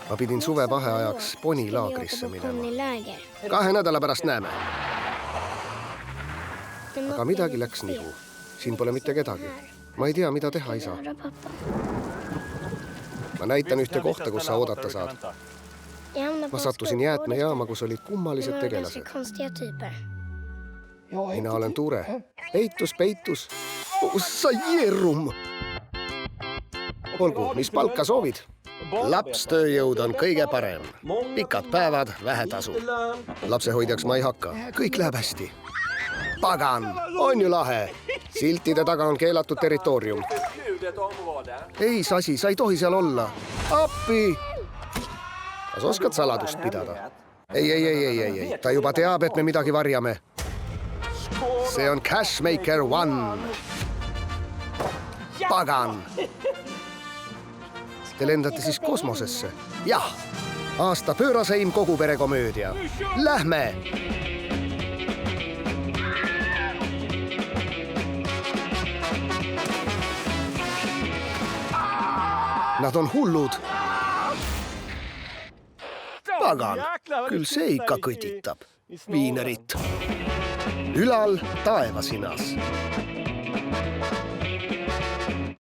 Ma pidin suvevaheajaks ponilaagrisse minema. 2 nädala pärast näeme. Aga midagi läks nihu. Siin pole mitte kedagi. Ma ei tea, mida teha ei saa. Ma näitan ühte kohta, kus sa oodata saad. Ma sattusin jäätmejaama, kus olid kummalised tegelased. Mina olen Ture. Peitus. Sajerum! Olgu, mis palka soovid? Lapstööjõud on kõige parem. Pikad päevad, vähe tasu. Lapsehoidjaks ma ei hakka. Kõik läheb hästi. Pagan, on ju lahe. Siltide taga on keelatud territoorium. Ei, Sasi, sa ei tohi seal olla. Appi! Kas oskad saladust pidada? Ei. Ta juba teab, et me midagi varjame. See on Cashmaker 1. Pagan! Te lendate siis kosmosesse? Jah! Aasta pööraseim kogu perekomöödia. Lähme! Nad on hullud. Pagan, küll see ikka kõtitab. Viinerit. Ülal taevasinas.